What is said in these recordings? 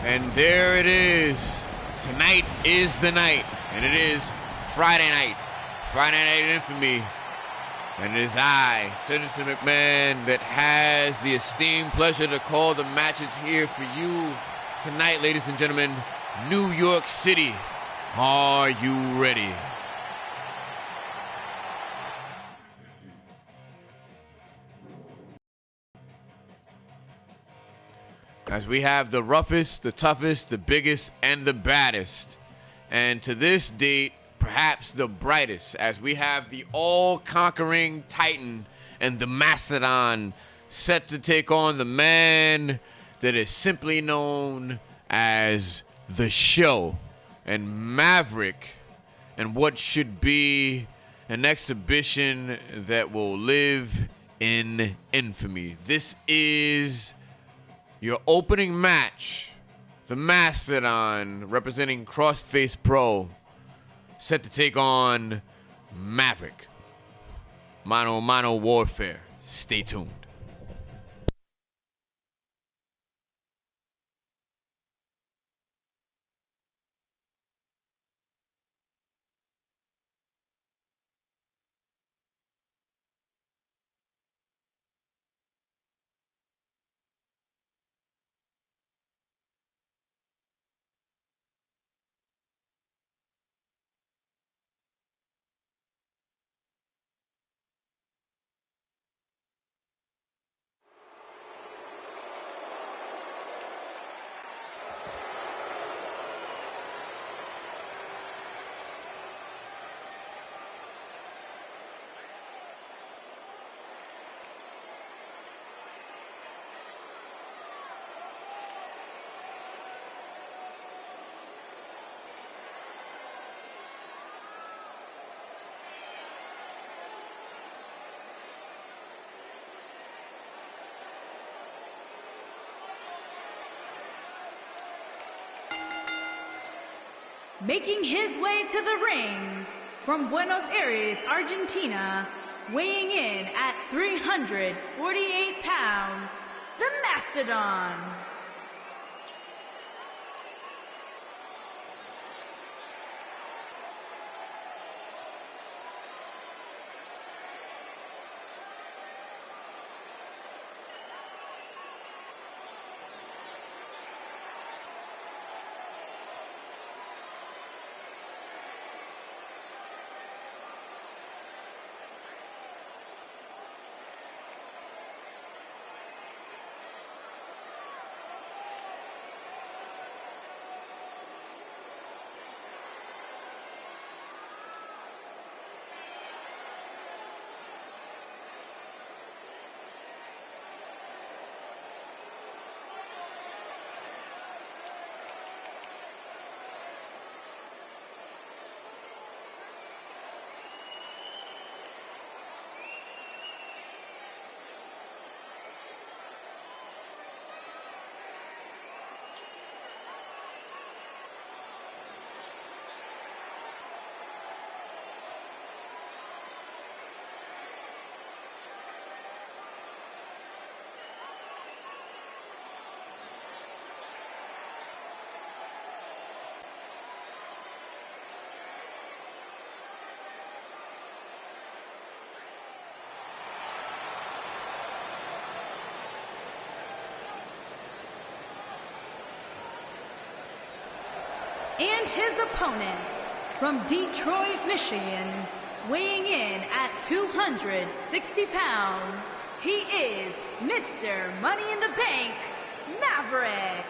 And there it is. Tonight is the night, and it is Friday night. Friday Night Infamy. And it is I, Senator McMahon, that has the esteemed pleasure to call the matches here for you tonight, ladies and gentlemen. New York City, are you ready? As we have the roughest, the toughest, the biggest, and the baddest. And to this date, perhaps the brightest, as we have the all-conquering Titan and the Mastodon set to take on the man that is simply known as The Show and Maverick, and what should be an exhibition that will live in infamy. This is your opening match, the Mastodon, representing Crossface Pro, set to take on Maverick. Mano a mano warfare. Stay tuned. Making his way to the ring from Buenos Aires, Argentina, weighing in at 348 pounds, the Mastodon. And his opponent from Detroit, Michigan, weighing in at 260 pounds, he is Mr. Money in the Bank, Maverick.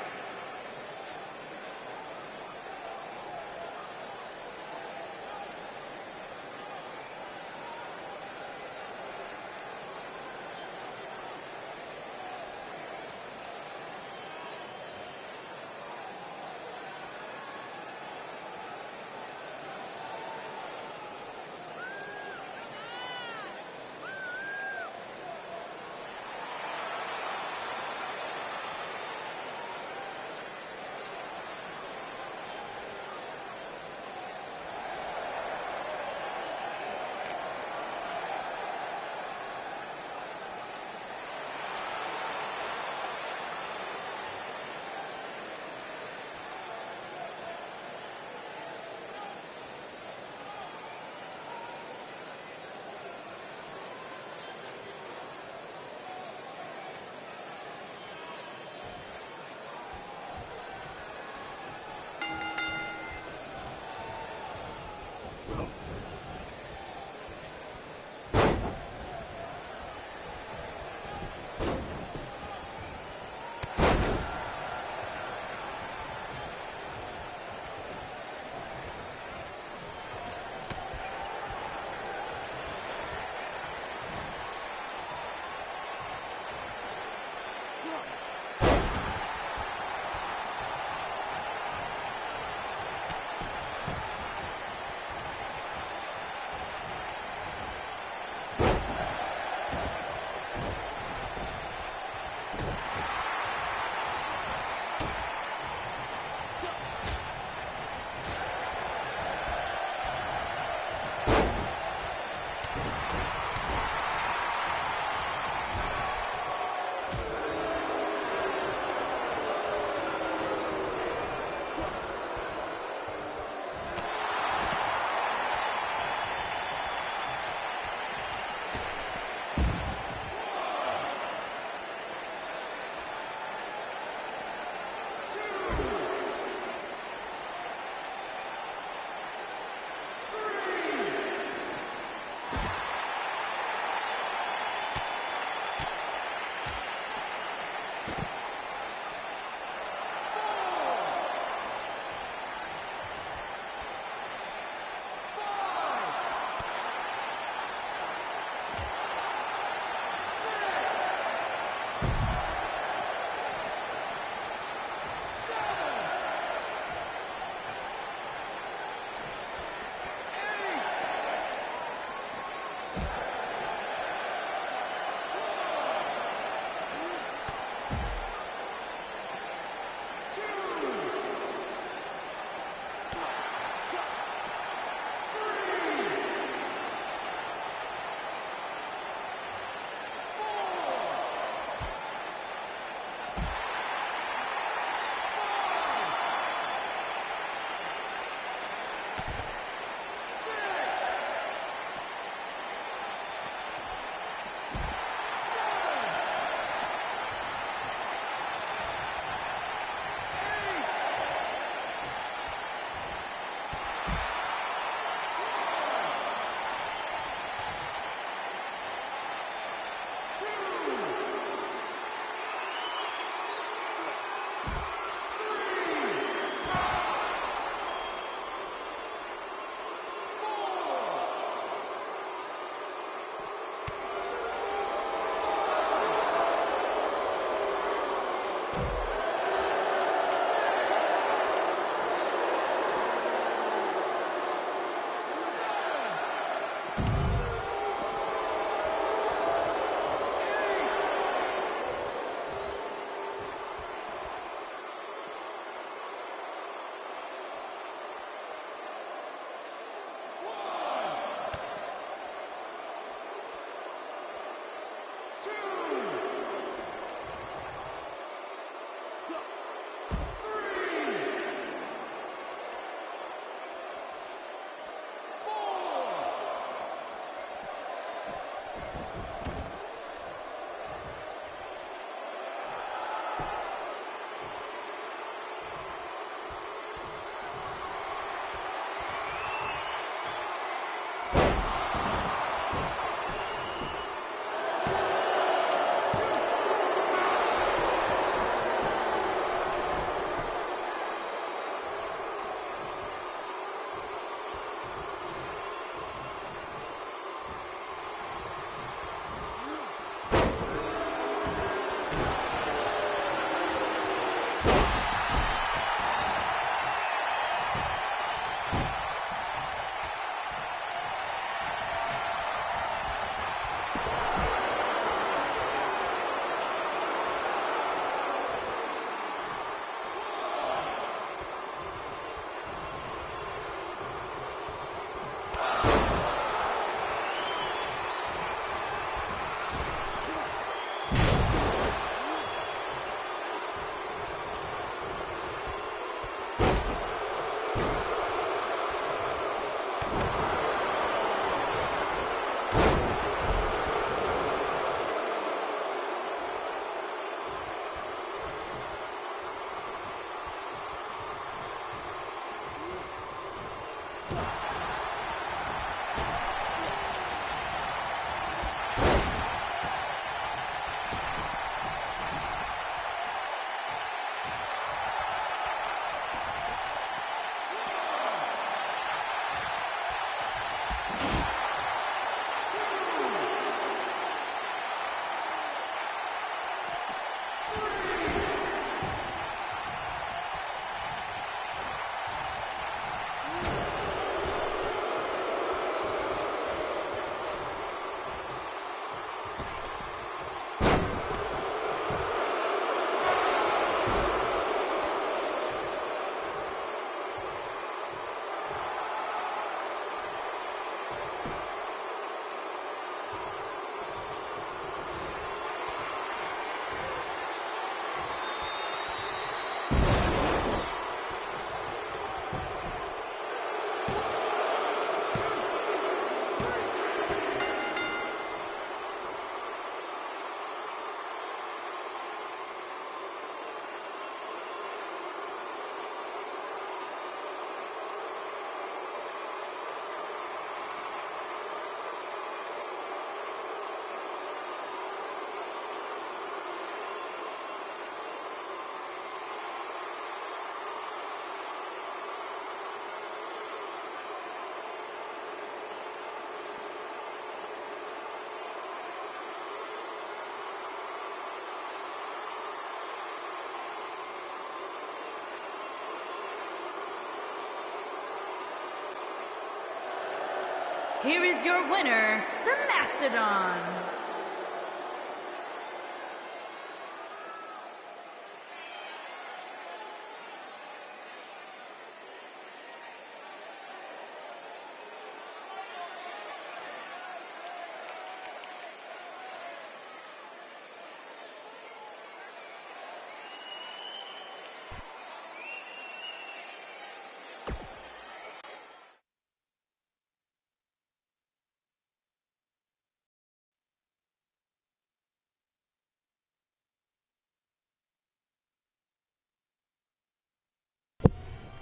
here is your winner, the Mastodon.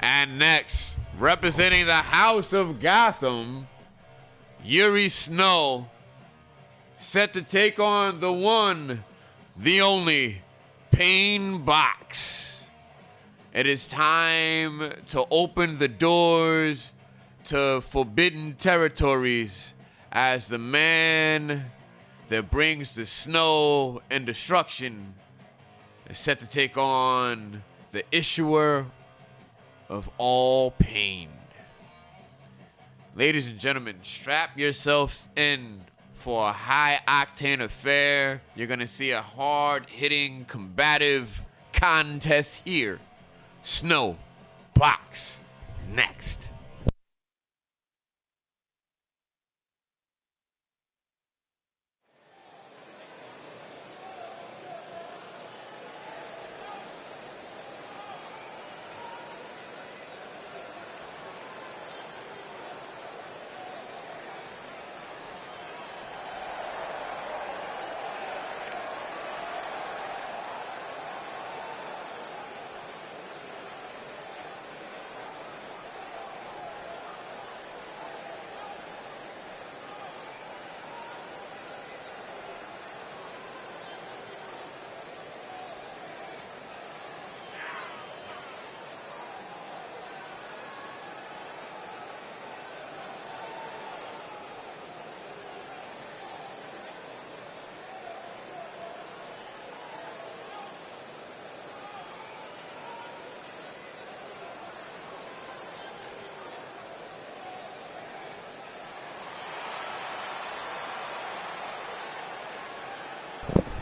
And next, representing the House of Gotham, Yuri Snow, set to take on the one, the only, Pain Box. It is time to open the doors to forbidden territories as the man that brings the snow and destruction is set to take on the issuer of all pain. Ladies and gentlemen, strap yourselves in for a high-octane affair. You're going to see a hard-hitting, combative contest here. Snow Box next.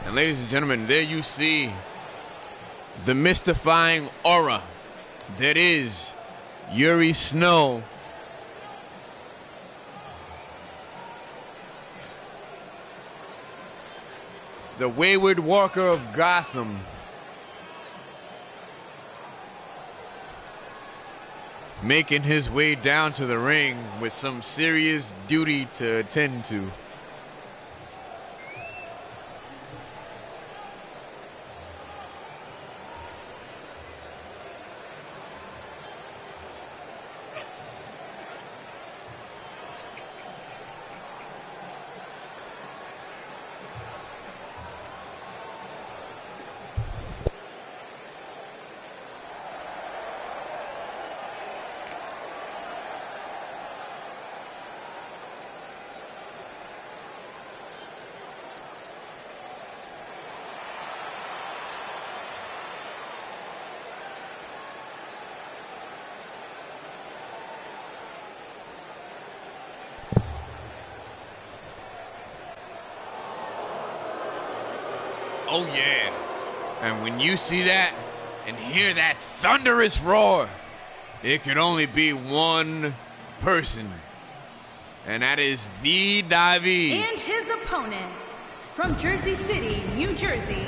And ladies and gentlemen, there you see the mystifying aura that is Yuri Snow. The wayward walker of Gotham. Making his way down to the ring with some serious duty to attend to. Oh yeah, and when you see that and hear that thunderous roar, it could only be one person, and that is the Davy. And his opponent, from Jersey City, New Jersey,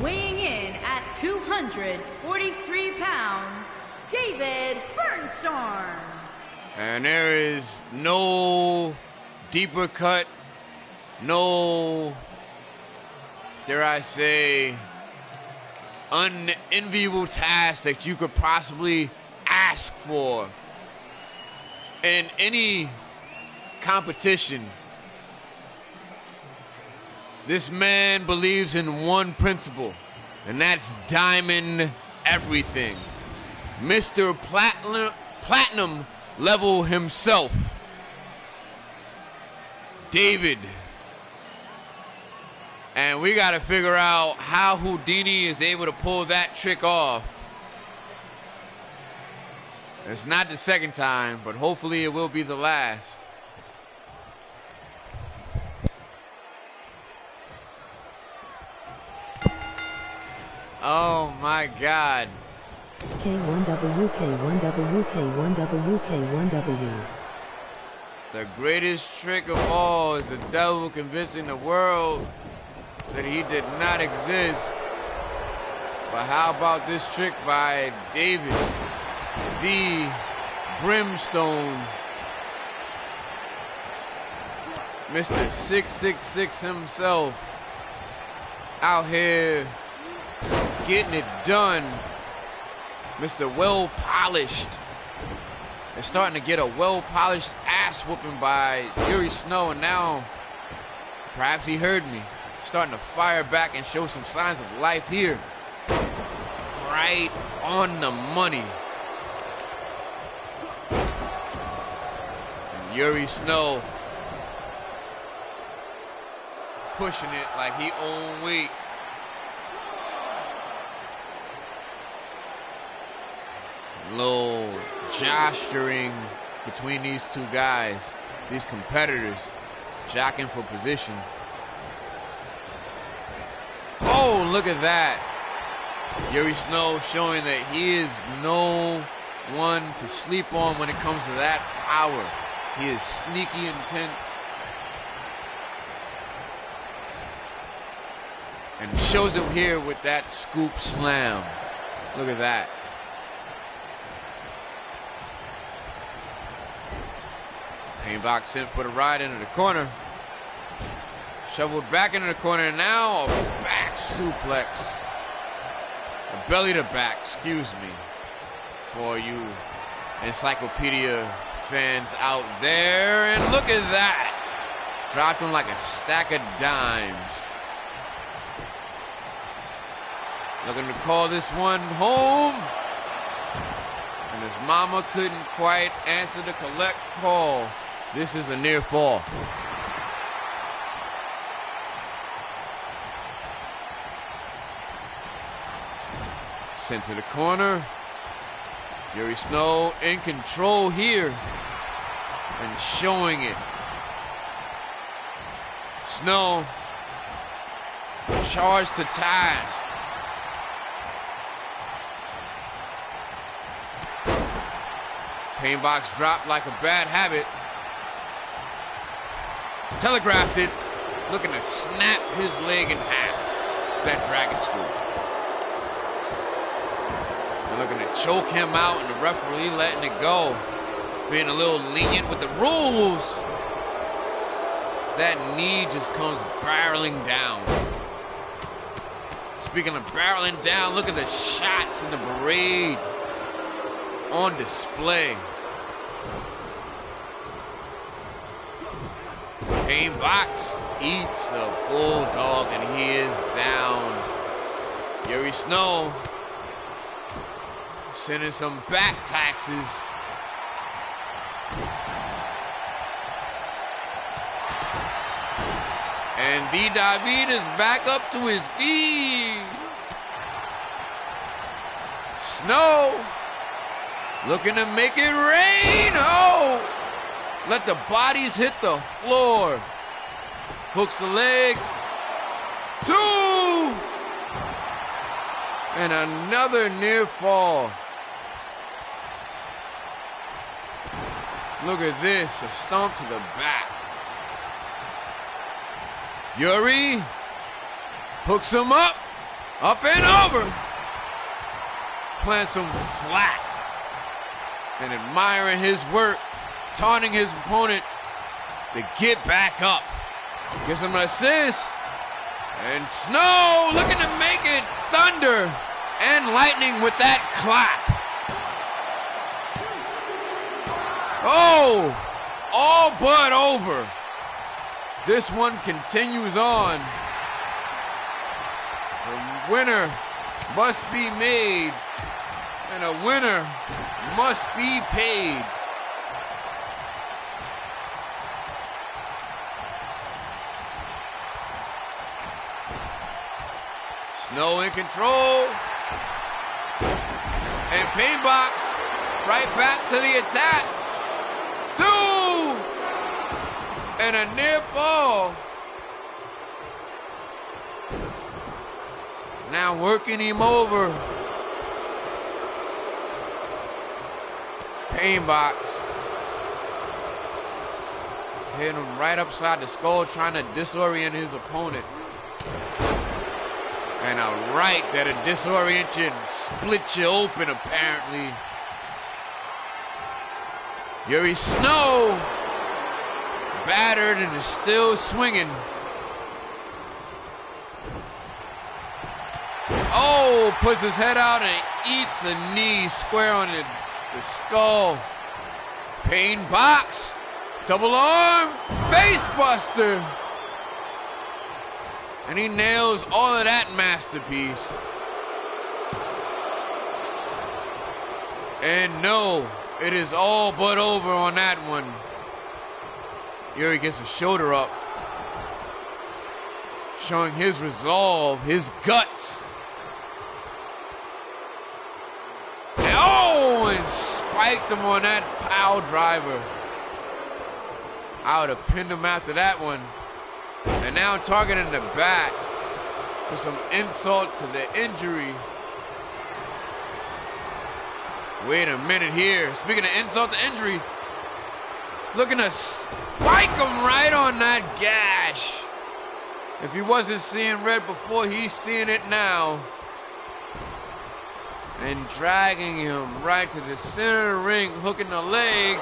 weighing in at 243 pounds, David Burnstorm. And there is no deeper cut, no, dare I say, unenviable task that you could possibly ask for in any competition. This man believes in one principle, and that's diamond everything. Mr. Platinum level himself, David. And we got to figure out how Houdini is able to pull that trick off. It's not the second time, but hopefully it will be the last. Oh my God. K1W, K1W, K1W, K1W. The greatest trick of all is the devil convincing the world that he did not exist. But how about this trick by David, the Brimstone, Mr. 666 himself, out here getting it done. Mr. Well-Polished is starting to get a well-polished ass whooping by Yuri Snow, and now perhaps he heard me. Starting to fire back and show some signs of life here. Right on the money. And Yuri Snow pushing it like he own weight. Little josturing between these two guys, these competitors, jockeying for position. Oh, look at that. Yuri Snow showing that he is no one to sleep on when it comes to that power. He is sneaky intense. And shows it here with that scoop slam. Look at that. Painbox sent for the ride into the corner. Shoveled back into the corner, and now a back suplex. A belly to back, excuse me, for you encyclopedia fans out there. And look at that. Dropped him like a stack of dimes. Looking to call this one home. And his mama couldn't quite answer the collect call. This is a near fall. Sent to the corner. Yuri Snow in control here and showing it. Snow charged to task. Painbox dropped like a bad habit. Telegraphed it, looking to snap his leg in half. That dragon scoop. They're looking to choke him out, and the referee letting it go. Being a little lenient with the rules. That knee just comes barreling down. Speaking of barreling down, look at the shots in the parade on display. Painbox eats the bulldog, and he is down. Yuri Snow sending some back taxes. And the David is back up to his feet. Snow looking to make it rain. Oh! Let the bodies hit the floor. Hooks the leg. 2! And another near fall. Look at this, a stomp to the back. Yuri hooks him up and over. Plants him flat. And admiring his work, taunting his opponent to get back up. Gets him an assist. And Snow looking to make it thunder and lightning with that clap. Oh, all but over. This one continues on. The winner must be made, and a winner must be paid. Snow in control. And Painbox right back to the attack. 2! And a near fall. Now working him over. Pain box. Hitting him right upside the skull, trying to disorient his opponent. And a right that'll disorient you and split you open, apparently. Yuri Snow, battered and is still swinging. Oh, puts his head out and eats a knee square on the skull. Pain box, double arm, face buster. And he nails all of that masterpiece. And no, it is all but over on that one. Yuri gets a shoulder up, showing his resolve, his guts. And spiked him on that pile driver. I would have pinned him after that one. And now targeting the back for some insult to the injury. Wait a minute here. Speaking of insult to injury, looking to spike him right on that gash. If he wasn't seeing red before, he's seeing it now. And dragging him right to the center of the ring, hooking the leg.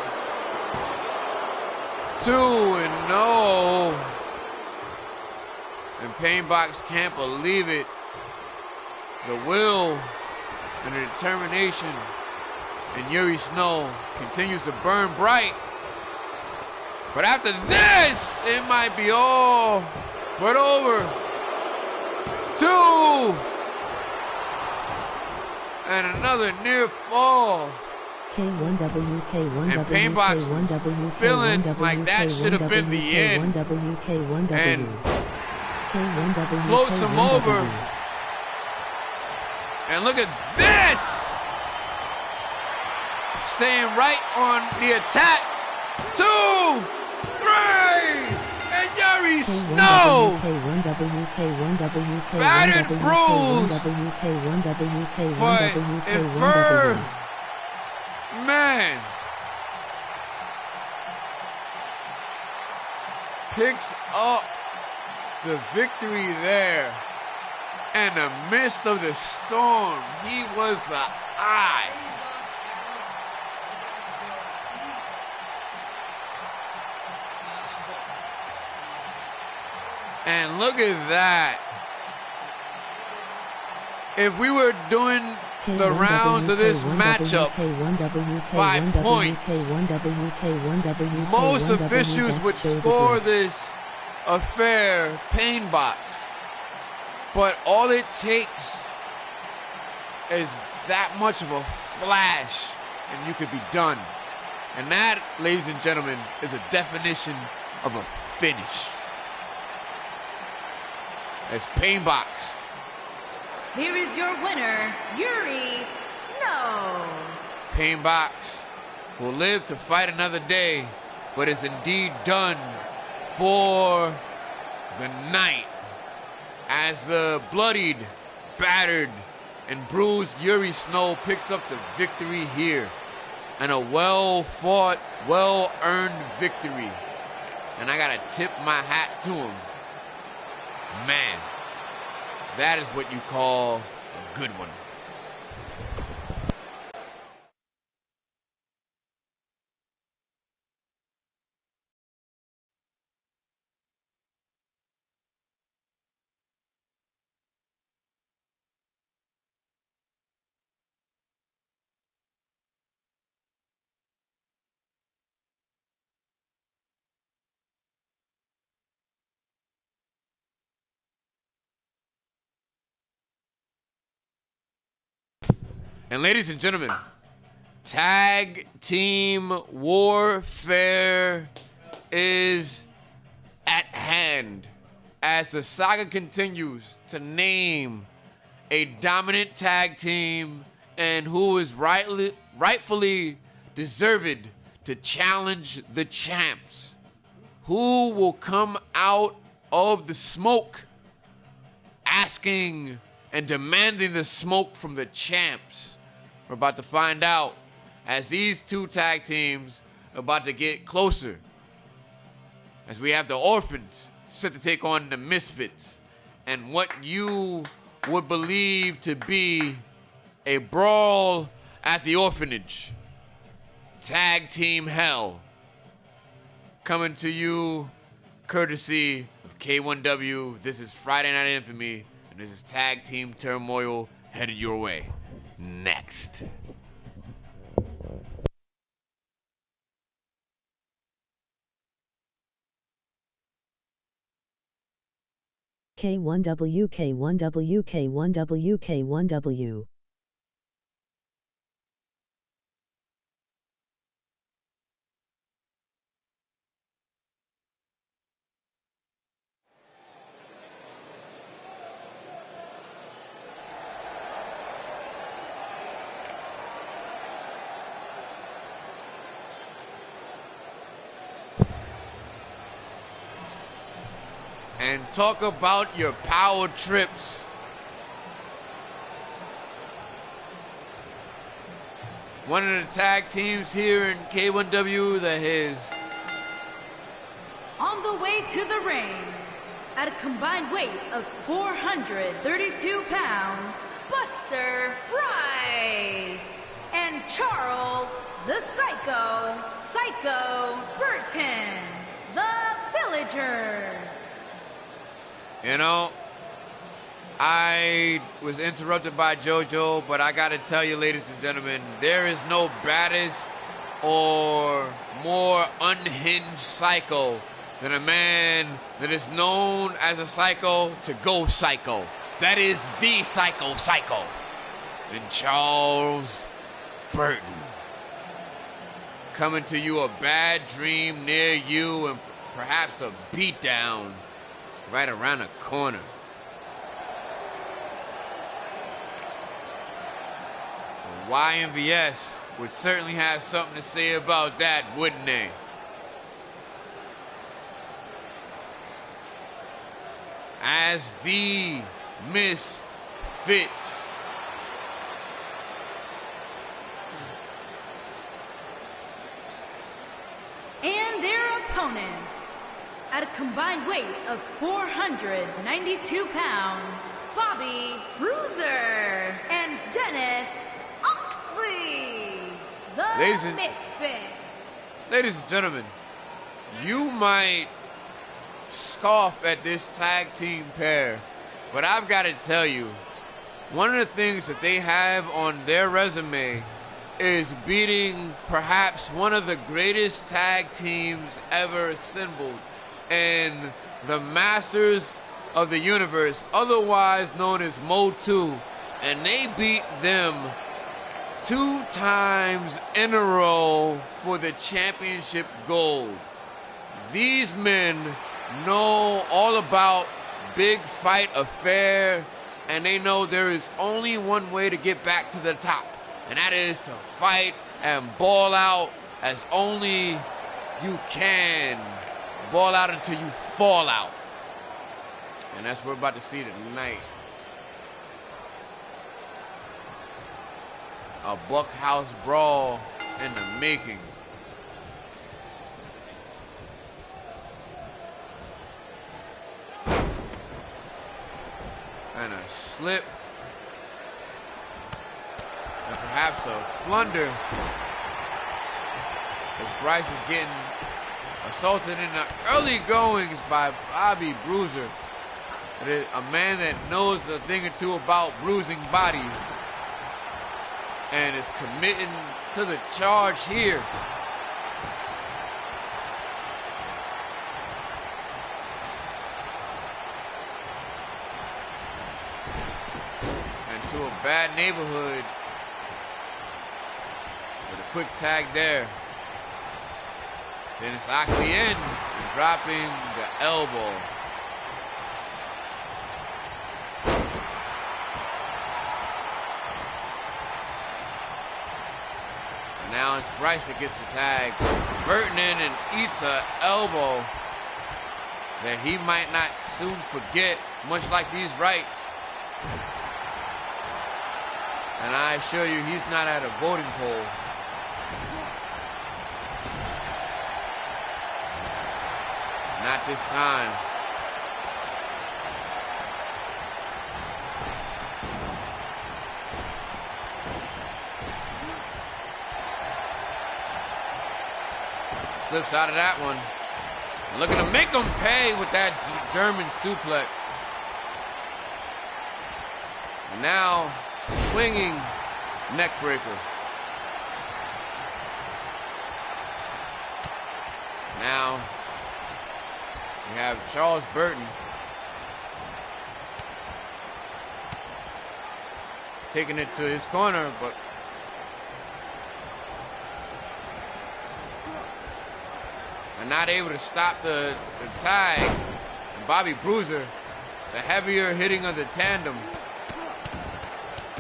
2-0. And Painbox can't believe it. The will and the determination. And Yuri Snow continues to burn bright. But after this, it might be all but over. 2. And another near fall. K1W, K1W, And Painbox K1W, feeling K1W, like that should have been the end. K1W, K1W, And K1W, floats him K1W. over. And look at this! Staying right on the attack. 2, 3, and Yuri Snow! Battered, bruised, but infirm. Man. Picks up the victory there. In the midst of the storm, he was the eye. And look at that. If we were doing the rounds of this matchup by points, most officials would score this a fair pain box. But all it takes is that much of a flash and you could be done. And that, ladies and gentlemen, is a definition of a finish. As Painbox. Here is your winner, Yuri Snow. Painbox will live to fight another day, but is indeed done for the night. As the bloodied, battered, and bruised Yuri Snow picks up the victory here. And a well-fought, well-earned victory. And I gotta tip my hat to him. Man, that is what you call a good one. And ladies and gentlemen, tag team warfare is at hand as the saga continues to name a dominant tag team and who is rightfully deserved to challenge the champs. Who will come out of the smoke asking and demanding the smoke from the champs. We're about to find out as these two tag teams are about to get closer. As we have the Orphans set to take on the Misfits. And what you would believe to be a brawl at the orphanage. Tag Team Hell. Coming to you courtesy of K1W. This is Friday Night Infamy. And this is Tag Team Turmoil headed your way. Next. K1W K1W K1W K1W. And talk about your power trips. One of the tag teams here in K1W that is On the way to the ring, at a combined weight of 432 pounds, Buster Bryce and Charles the Psycho Burton, the Villagers. You know, I was interrupted by JoJo, but I gotta tell you, ladies and gentlemen, there is no baddest or more unhinged psycho than a man that is known as a psycho to go psycho. That is the psycho, and Charles Burton. Coming to you, a bad dream near you and perhaps a beatdown right around the corner. YMVS would certainly have something to say about that, wouldn't they? As the Misfits. And their opponents, at a combined weight of 492 pounds, Bobby Bruiser and Dennis Oxley, the Misfits. Ladies and gentlemen, you might scoff at this tag team pair, but I've got to tell you, one of the things that they have on their resume is beating perhaps one of the greatest tag teams ever assembled, and the Masters of the Universe, otherwise known as Mo2, and they beat them 2 times in a row for the championship gold. These men know all about big fight affair, and they know there is only one way to get back to the top, and that is to fight and ball out as only you can. Ball out until you fall out. And that's what we're about to see tonight. A Buckhouse brawl in the making. And a slip. And perhaps a flunder. As Bryce is getting assaulted in the early goings by Bobby Bruiser. A man that knows a thing or two about bruising bodies and is committing to the charge here. And to a bad neighborhood with a quick tag there. Dennis Oxley in, and dropping the elbow. And now it's Bryce that gets the tag. Burton in and eats an elbow that he might not soon forget, much like these rights. And I assure you, he's not at a voting poll. Not this time. Slips out of that one. Looking to make him pay with that German suplex. Now, swinging neck breaker. Now, we have Charles Burton taking it to his corner, but and not able to stop the tag. And Bobby Bruiser, the heavier hitting of the tandem,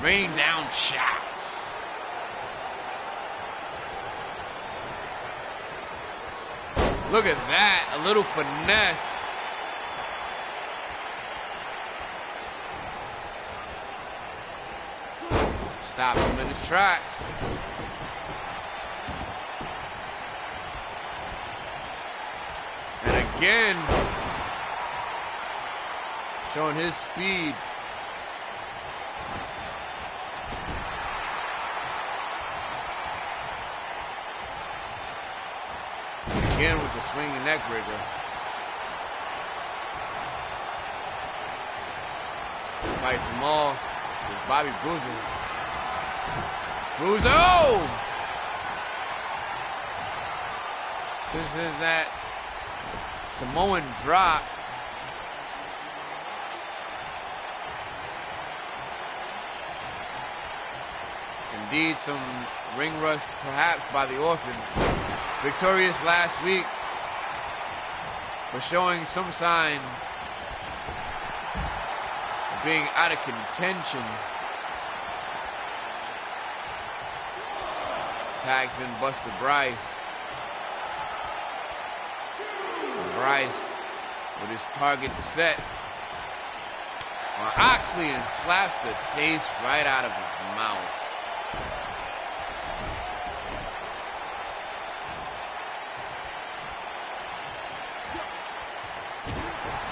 raining down shots. Look at that, a little finesse. Stop him in his tracks. And again, showing his speed. Again with the swinging neck breaker. Fights them all with Bobby Bruiser. Bruiser! Oh! This is that Samoan drop. Indeed, some ring rust perhaps by the Orphan. Victorious last week, but showing some signs of being out of contention. Tags in Buster Bryce. And Bryce with his target set on Oxley and slaps the taste right out of his mouth.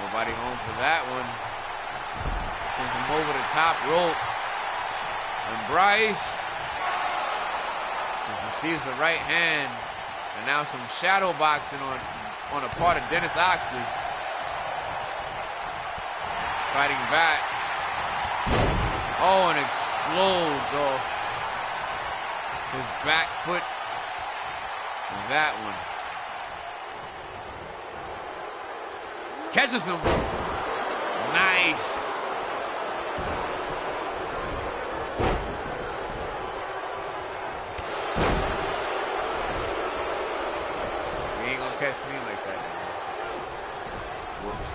Nobody home for that one. Sends him over the top rope. And Bryce receives the right hand. And now some shadow boxing on a part of Dennis Oxley. Fighting back. Oh, and explodes off his back foot. And that one. Catches him. Nice. You ain't gonna catch me like that. Whoops.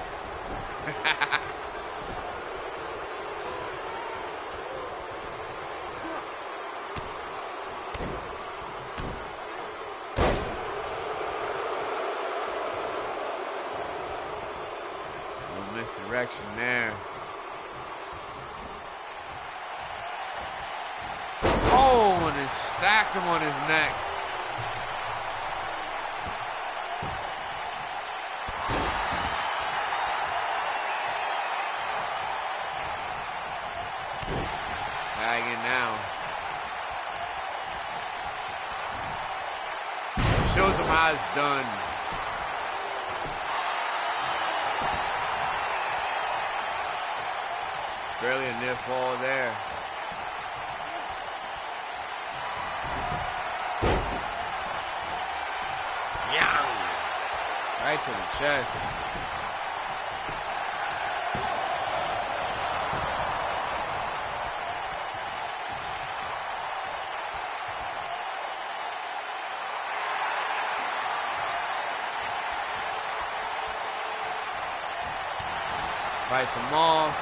Misdirection there. Oh, and it stacked him on his neck. Tag in now. Shows him how it's done. Barely a near fall there. Yow! Right to the chest. Fights them all.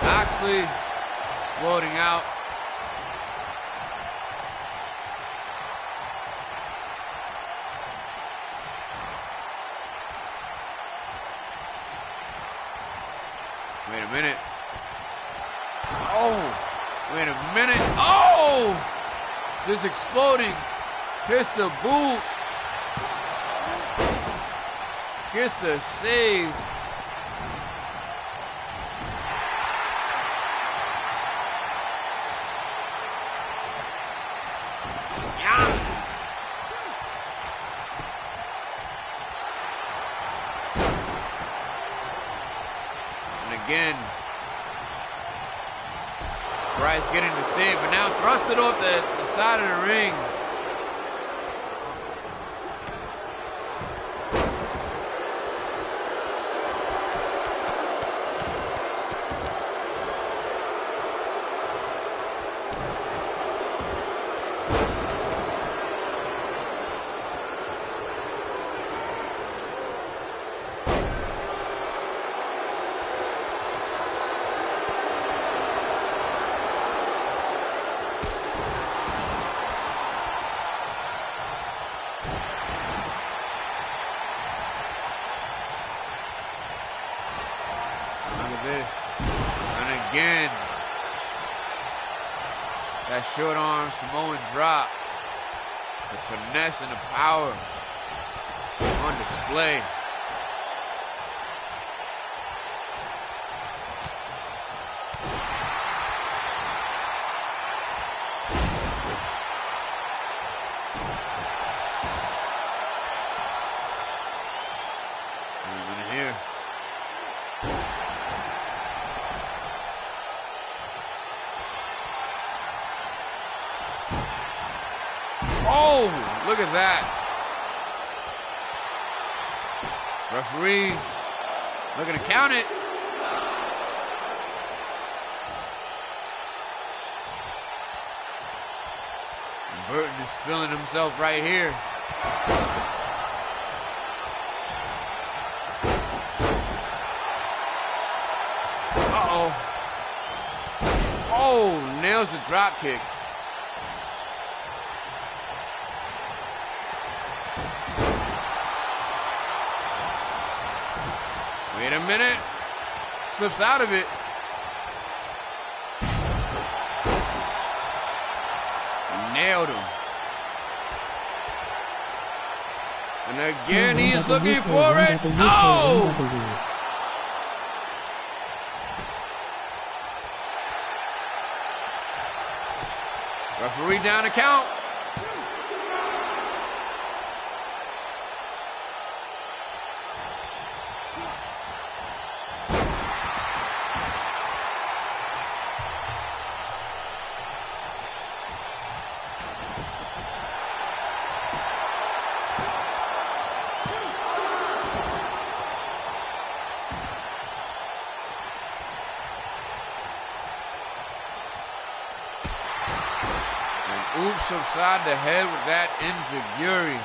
Oxley exploding out. Wait a minute. Oh, Wait a minute. Oh! Just exploding. Hits the boot. Gets the save. Again, Bryce getting the save, but now thrusts it off the side of the ring. Again, that short arm Samoan drop, the finesse and the power on display. Here. Oh, look at that. Referee looking to count it. And Burton is feeling himself right here. Uh-oh. Oh, nails the drop kick. Wait a minute. Slips out of it. Nailed him. And again, he's looking for it. Oh! Referee down to count. Oops upside the head with that enziguri.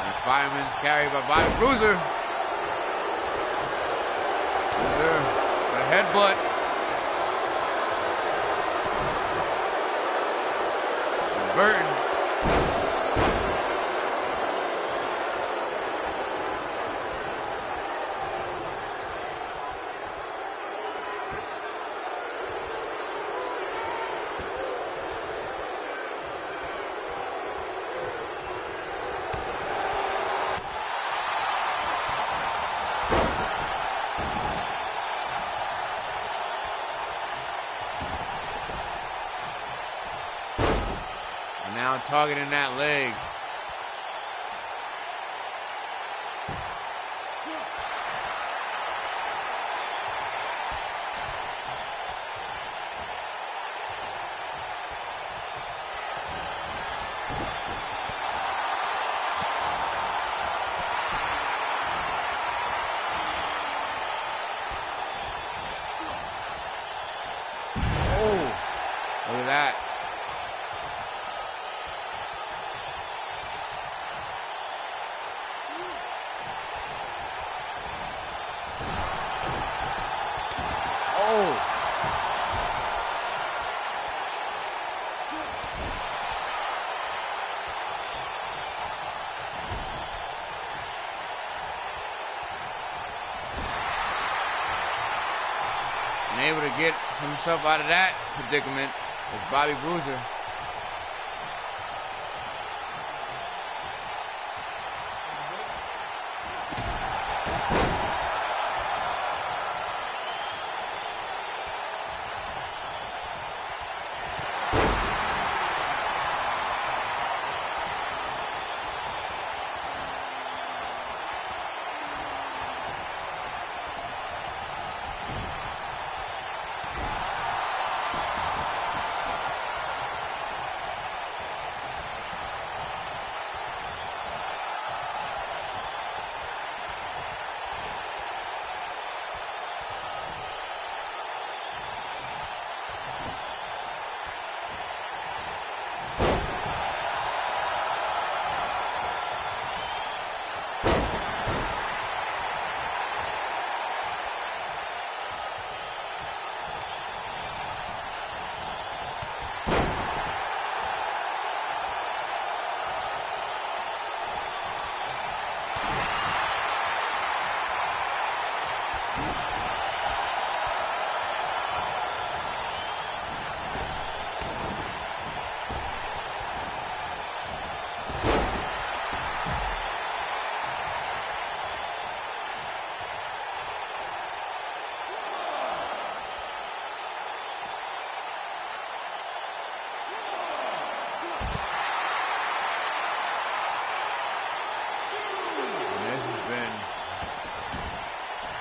And Fireman's carried by Bobby Bruiser. Bruiser, a headbutt. And Burton. Now targeting that leg. Oh, look at that. able to get himself out of that predicament is Bobby Bruiser.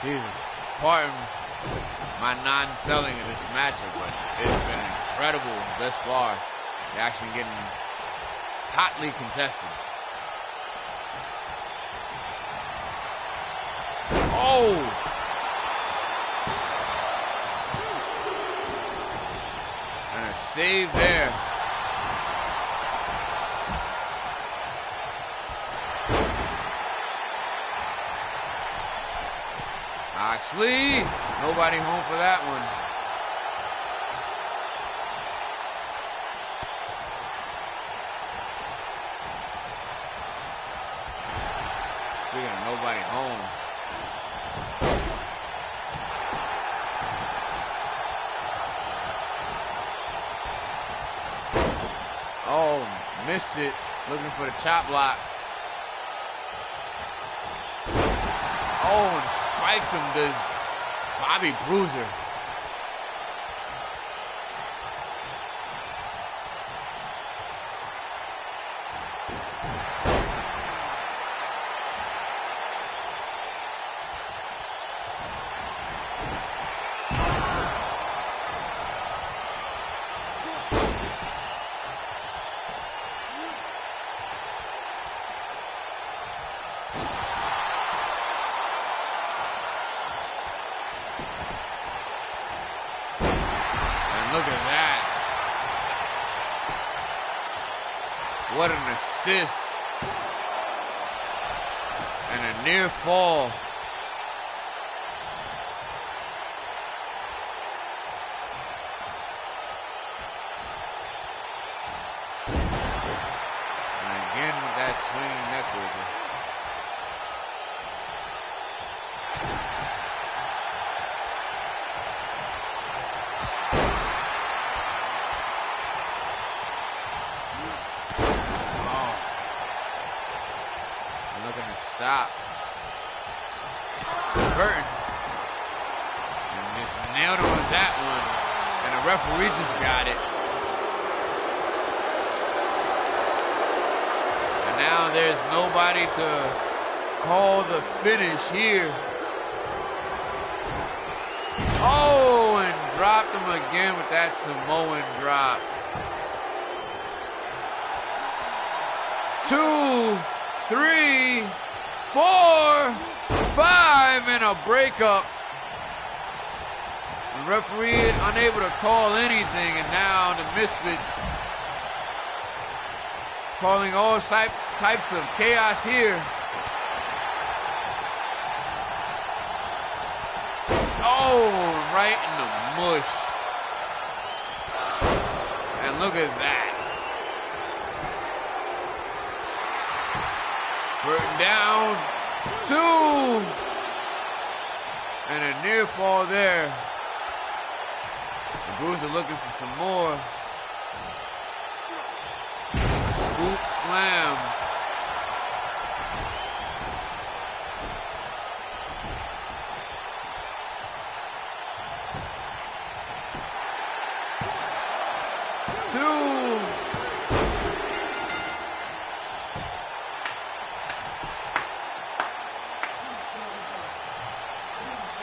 Jesus, pardon my non-selling of this matchup, but it's been incredible thus far. They're actually getting hotly contested. Oh! And a save there. Moxley, nobody home for that one. Speaking of nobody home. Oh, missed it. Looking for the chop block. Oh, and spiked him, does Bobby Bruiser. Look at that. What an assist. And a near fall. And again with that swinging neckbreaker. Stop. Burton. And just nailed him with that one. And the referee just got it. And now there's nobody to call the finish here. Oh, and dropped him again with that Samoan drop. 2, 3, 4, 5, and a breakup. The referee unable to call anything, and now the Misfits calling all types of chaos here. Oh, right in the mush. And look at that. Burton down, 2, and a near fall there. Bruiser looking for some more. Scoop slam. Two.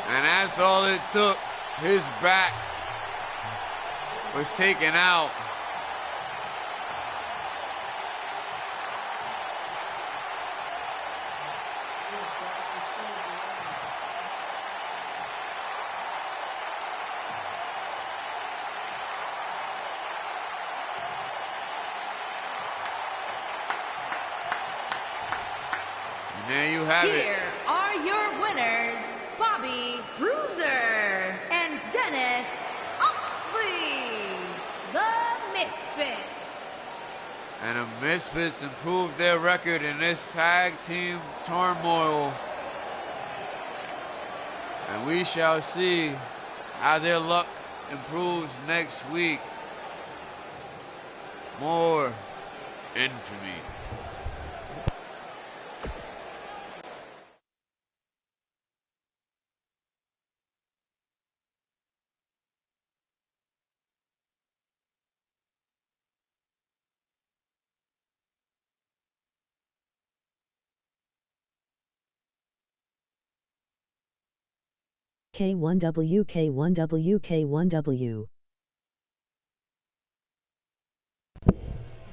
And that's all it took. His back was taken out. And there you have it. Here are your winners, Bobby Bruiser and Dennis Oxley, the Misfits. And the Misfits improved their record in this tag team turmoil. And we shall see how their luck improves next week. More infamy. K1W K1W K1W.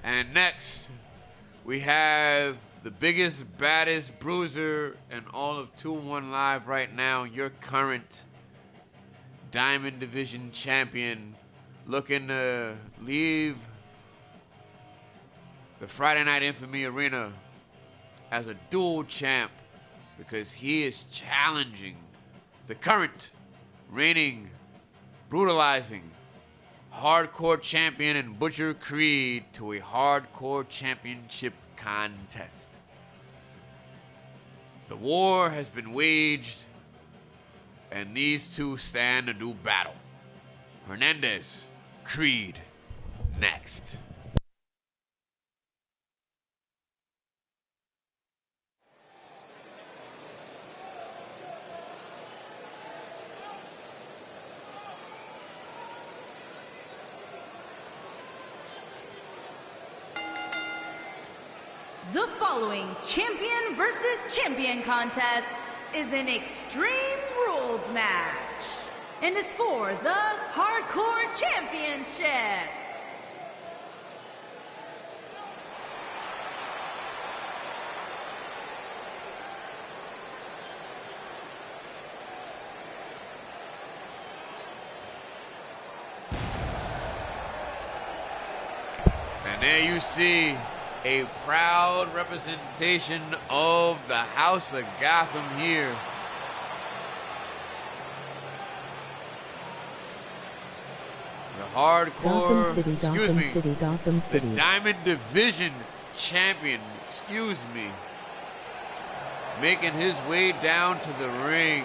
And next, we have the biggest, baddest bruiser in all of 2-1 Live right now, your current Diamond Division champion, looking to leave the Friday Night Infamy Arena as a dual champ because he is challenging the current reigning, brutalizing, hardcore champion and Butcher Creed to a hardcore championship contest. The war has been waged, and these two stand to do battle. Hernandez, Creed, next. The following champion versus champion contest is an Extreme Rules match and is for the Hardcore Championship. And there you see a proud representation of the House of Gotham here. The hardcore, Gotham City. the Diamond Division champion, making his way down to the ring.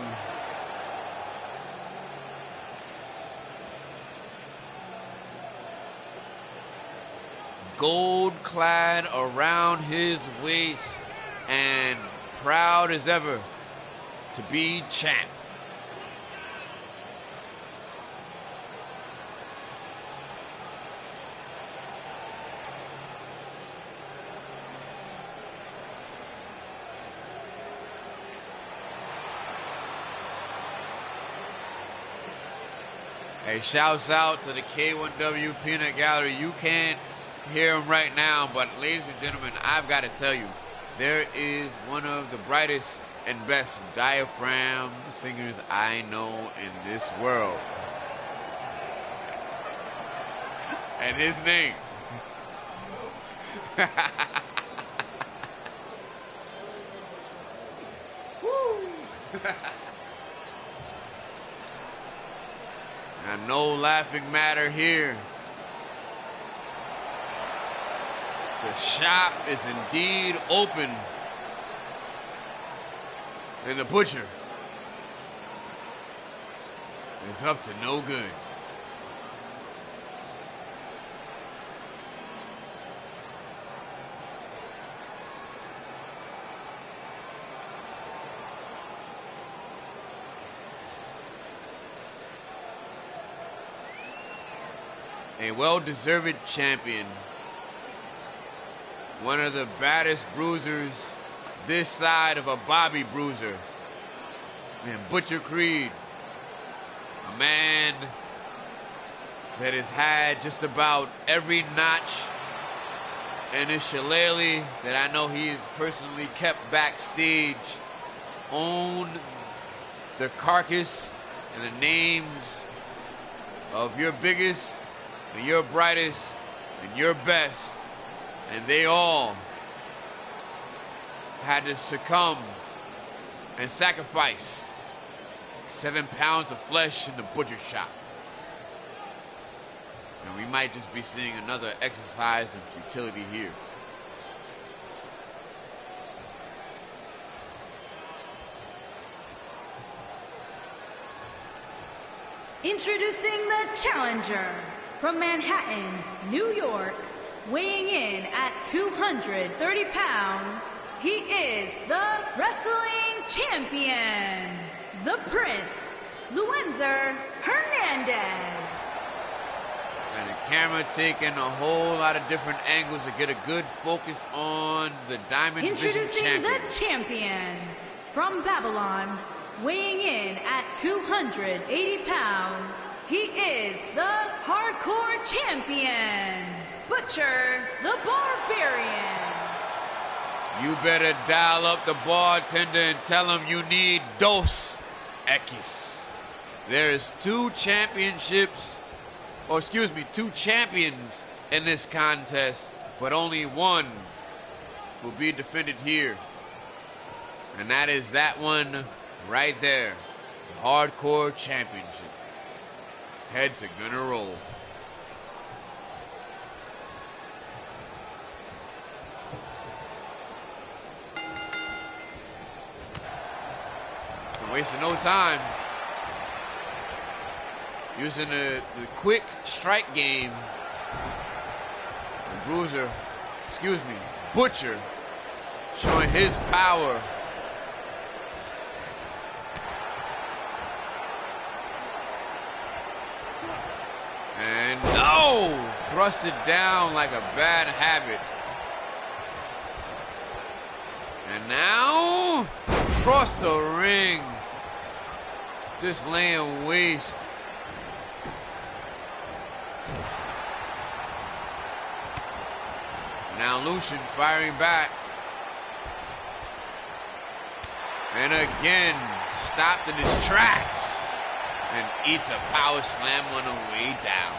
Gold clad around his waist and proud as ever to be champ. Hey, shouts out to the K1W Peanut Gallery. You can't hear him right now, but ladies and gentlemen, I've got to tell you, there is one of the brightest and best diaphragm singers I know in this world. And his name. Woo! And no laughing matter here. The shop is indeed open. And the Butcher is up to no good. A well-deserved champion. One of the baddest bruisers this side of a Bobby bruiser. And Butcher Creed. A man that has had just about every notch in his shillelagh that I know he has personally kept backstage. Owned the carcass and the names of your biggest and your brightest and your best, and they all had to succumb and sacrifice 7 pounds of flesh in the butcher shop. And we might just be seeing another exercise in futility here. Introducing the challenger from Manhattan, New York, weighing in at 230 pounds, he is the wrestling champion, the Prince, Luenzer Hernandez. And the camera taking a whole lot of different angles to get a good focus on the Diamond Division champion. Introducing the champion from Babylon, weighing in at 280 pounds, he is the hardcore champion, Butcher the Barbarian. You better dial up the bartender and tell him you need Dos Equis. There's 2 championships, or excuse me, 2 champions in this contest, but only one will be defended here. And that is that one right there, the Hardcore Championship. Heads are gonna roll. We're wasting no time. Using the quick strike game. The Bruiser, excuse me, Butcher, showing his power. And no! Thrusted down like a bad habit. And now, across the ring. Just laying waste. Now Lucian firing back. And again, stopped in his tracks. And eats a power slam on the way down.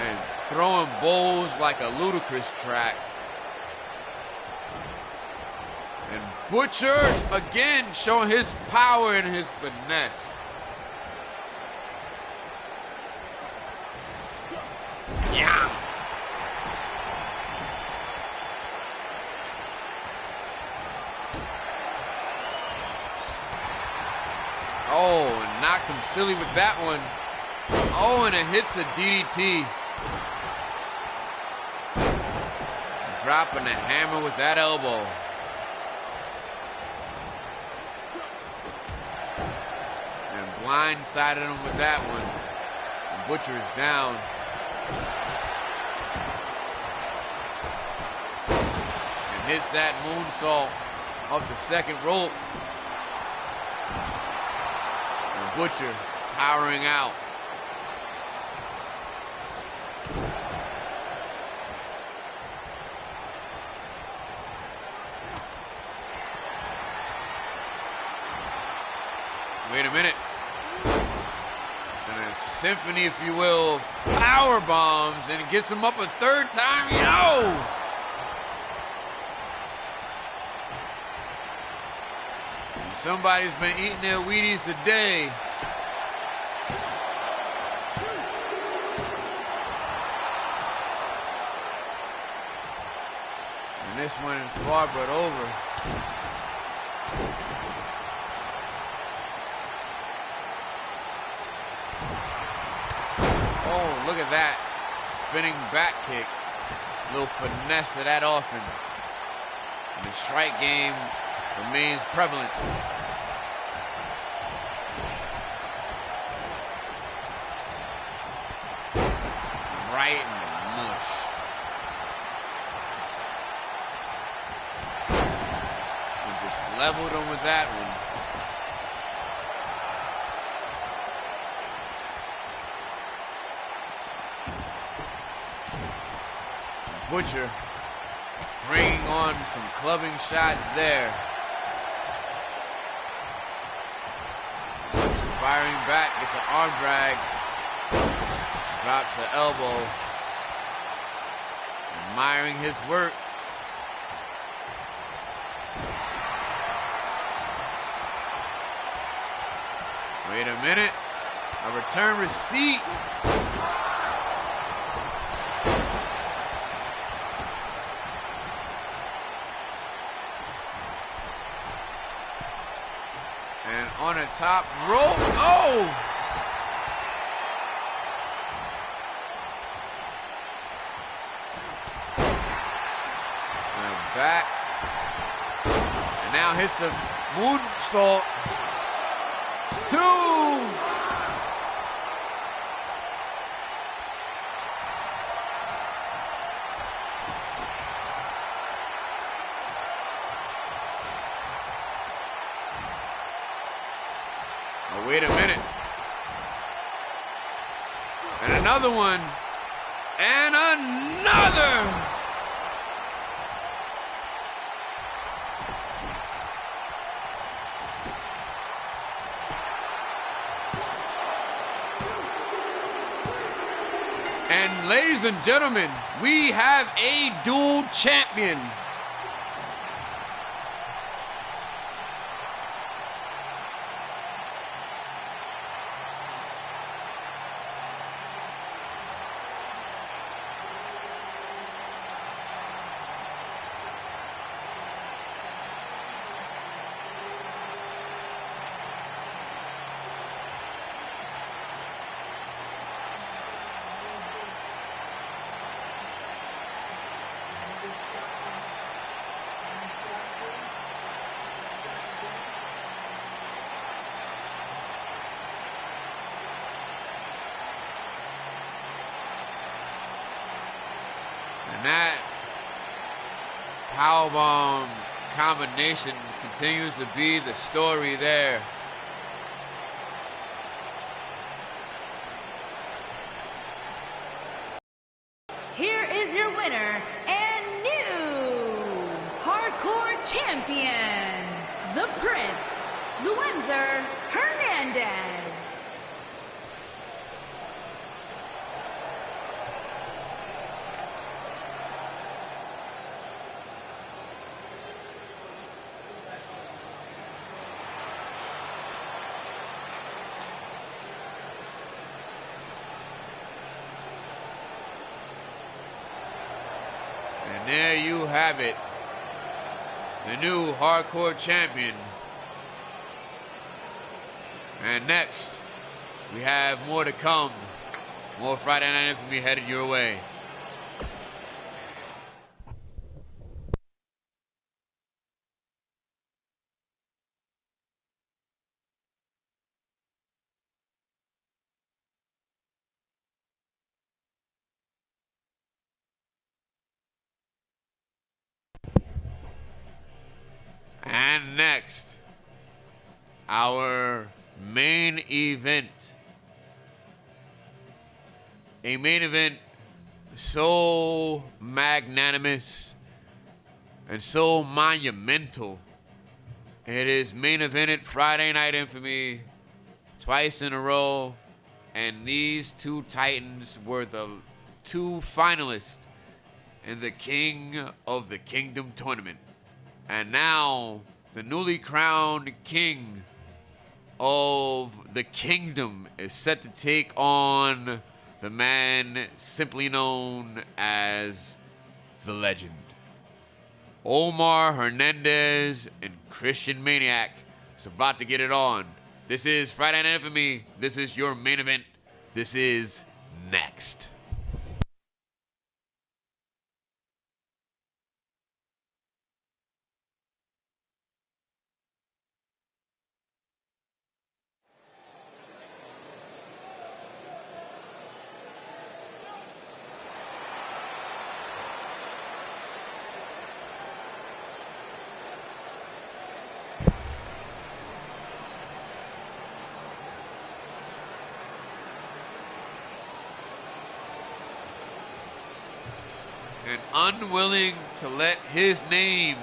And throwing bowls like a ludicrous track. And Butcher again showing his power and his finesse. Yeah. Oh, and knocked him silly with that one. Oh, and it hits a DDT. Dropping the hammer with that elbow. And blindsided him with that one. And Butcher is down. And hits that moonsault off the second rope. And Butcher powering out. Wait a minute. And a symphony, if you will, of power bombs, and it gets him up a third time. Yo! And somebody's been eating their Wheaties today. And this one is far but over. Oh, look at that. Spinning back kick. A little finesse of that offense. And the strike game remains prevalent. right in the mush. And just leveled him with that one. Butcher bringing on some clubbing shots there. Butcher firing back, gets an arm drag, drops the elbow, admiring his work. Wait a minute, a return receipt. And on the top rope, oh! And back. And now hits the moonsault. 2! Oh, wait a minute. And another one. And another! And ladies and gentlemen, we have a dual champion. And that powerbomb combination continues to be the story there. Here is your winner and new hardcore champion, the Prince, Luenzer Hernandez. And there you have it, the new hardcore champion. And next, we have more to come. More Friday Night Infamy headed your way. And next, our main event. A main event so magnanimous and so monumental. It is main evented Friday Night Infamy twice in a row. And these two titans were the two finalists in the King of the Kingdom tournament. And now, the newly crowned King of the Kingdom is set to take on the man simply known as the Legend. Omar Hernandez and Christian Maniac is about to get it on. This is Friday Night Infamy. This is your main event. This is next. and unwilling to let his name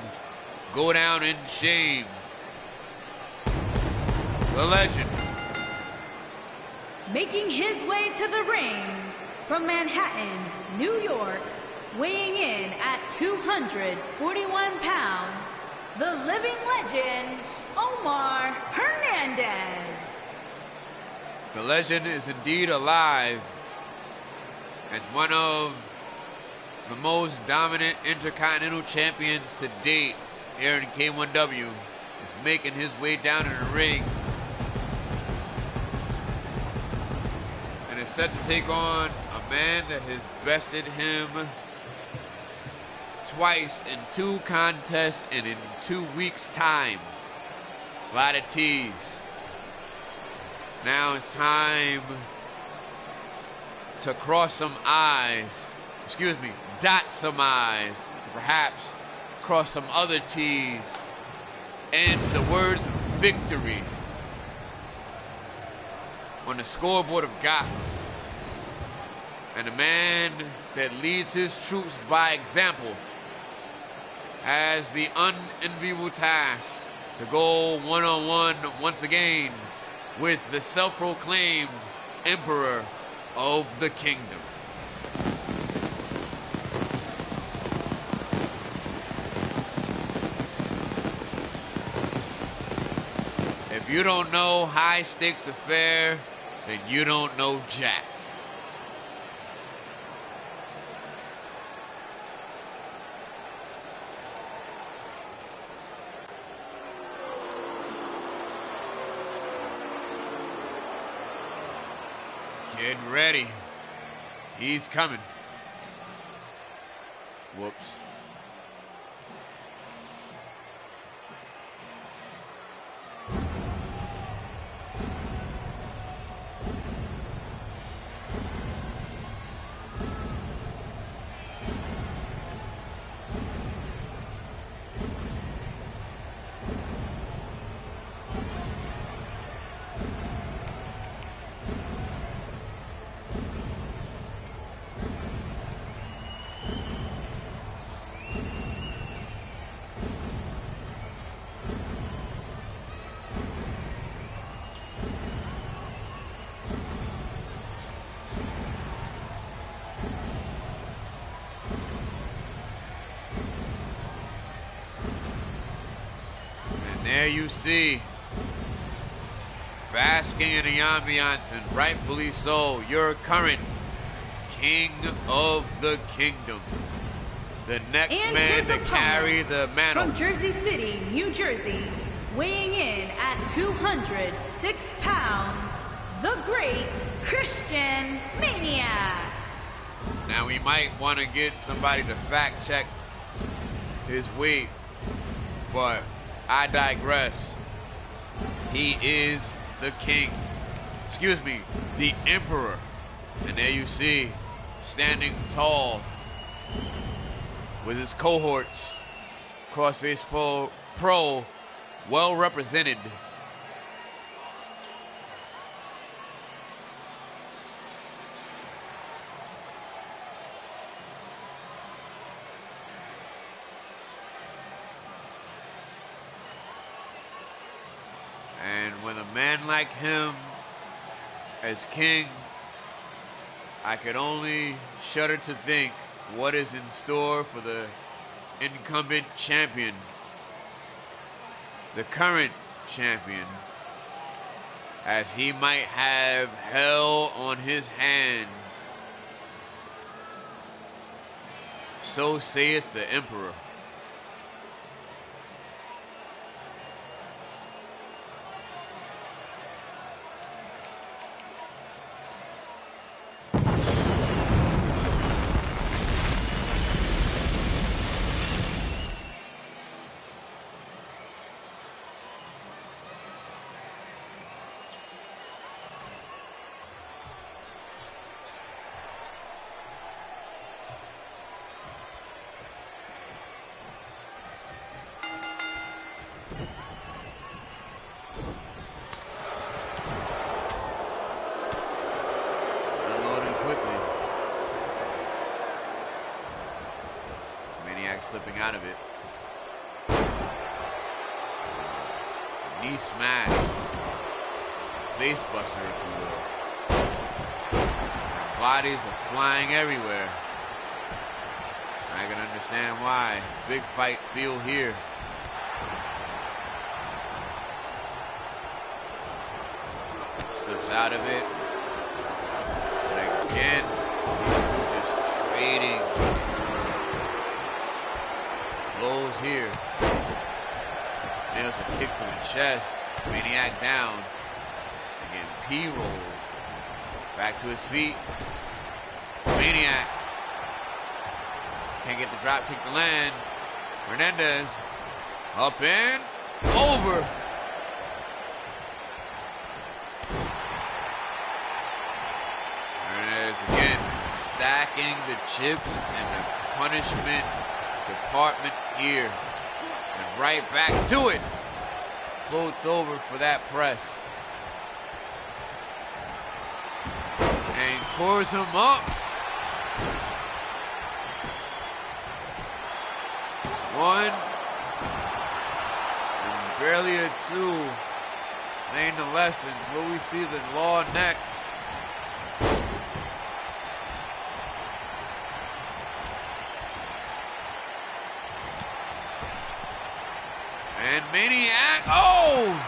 go down in shame. The legend. Making his way to the ring from Manhattan, New York, weighing in at 241 pounds, the living legend, Omar Hernandez. The legend is indeed alive as one of the most dominant Intercontinental champions to date here in K1W. Is making his way down in the ring and is set to take on a man that has bested him twice in 2 contests and in 2 weeks' time. It's a lot of T's. Now it's time to cross some I's. Excuse me, dot some I's. Perhaps cross some other T's. And the words victory on the scoreboard of Gotham. And a man that leads his troops by example has the unenviable task to go one-on-one once again with the self-proclaimed Emperor of the Kingdom. If you don't know high stakes affair, then you don't know Jack. Get ready. He's coming. Whoops. There you see, basking in the ambiance, and rightfully so, your current King of the Kingdom. The next And man his to carry the mantle. From Jersey City, New Jersey, weighing in at 206 pounds, the great Christian Maniac. Now we might want to get somebody to fact check his weight, but I digress. He is the king. Excuse me, the emperor. And there you see, standing tall with his cohorts, Crossface Pro, well represented. And with a man like him as king, I could only shudder to think what is in store for the incumbent champion, the current champion, as he might have hell on his hands. So saith the emperor. out of it. Knee smash. Face buster, if you will. Bodies are flying everywhere. I can understand why. Big fight feel here. Slips out of it. And again, these two just trading blows here. Nails a kick to the chest. Maniac down. Again, P-roll. Back to his feet. Maniac. Can't get the drop kick to land. Hernandez. Up and over. Hernandez again stacking the chips in the punishment department here. And right back to it. Floats over for that press. And cores him up. One. And barely a two. Ain't the lesson. Will we see the law next? And Maniac, oh!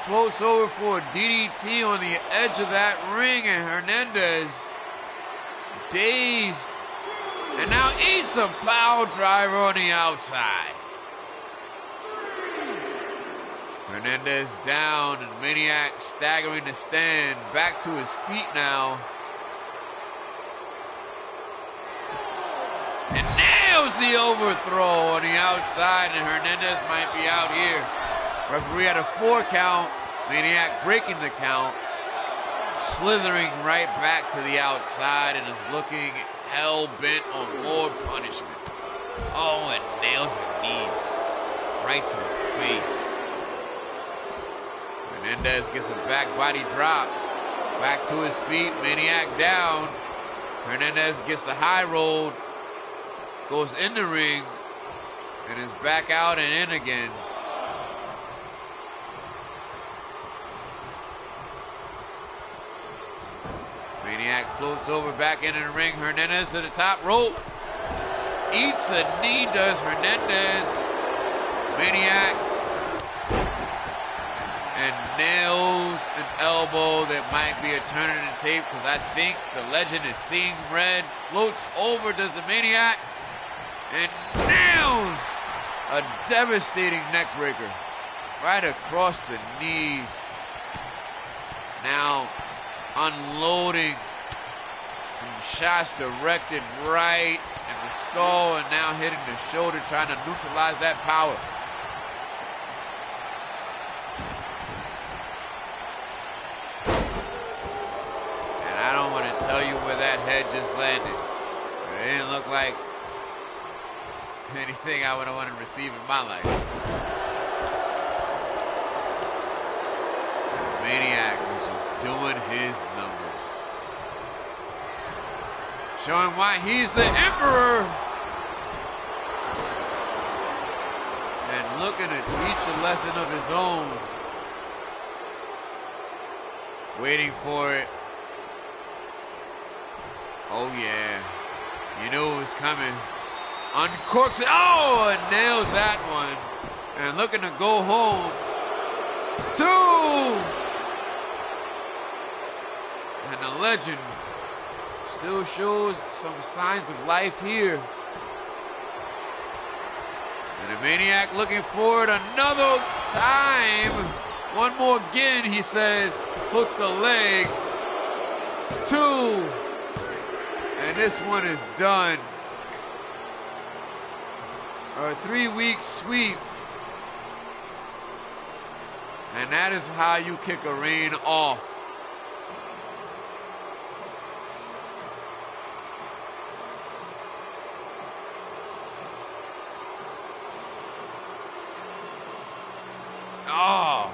Close over for a DDT on the edge of that ring, and Hernandez dazed, and now eats a power driver on the outside. Hernandez down, and Maniac staggering to stand, back to his feet now. And nails the overthrow on the outside, and Hernandez might be out here. Referee had a 4 count. Maniac breaking the count. Slithering right back to the outside and is looking hell-bent on more punishment. Oh, and nails a knee right to the face. Hernandez gets a back body drop. Back to his feet. Maniac down. Hernandez gets the high roll. Goes in the ring and is back out and in again. Maniac floats over back into the ring. Hernandez to the top rope. Eats a knee, does Hernandez. Maniac. And nails an elbow that might be a turn in the tape because I think the legend is seeing red. Floats over, does the Maniac. And nails a devastating neck breaker right across the knees. Now unloading some shots directed right in the skull and now hitting the shoulder, trying to neutralize that power. And I don't want to tell you where that head just landed. It didn't look like anything I would have wanted to receive in my life. Maniac was just doing his numbers. Showing why he's the emperor. And looking to teach a lesson of his own. Waiting for it. Oh yeah. You knew it was coming. Uncorks it. Oh, and nails that one. And looking to go home. 2. And the legend still shows some signs of life here. And the Maniac looking forward another time. One more again, he says. Hooks the leg. 2. And this one is done. A 3-week sweep. And that is how you kick a reign off. Oh.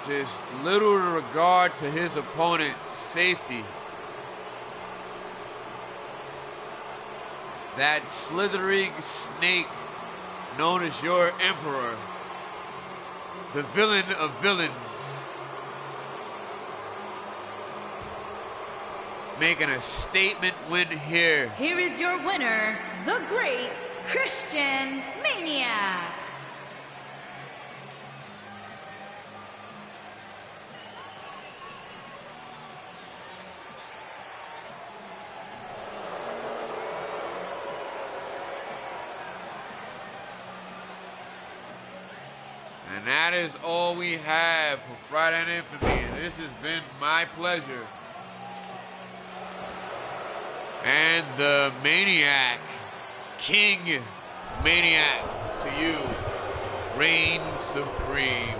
Just little regard to his opponent's safety. that slithering snake known as your emperor, the villain of villains, making a statement win here. Here is your winner, the great Christian Maniac. And that is all we have for Friday Night Infamy. And this has been my pleasure. And the Maniac, King Maniac, to you, reigns supreme.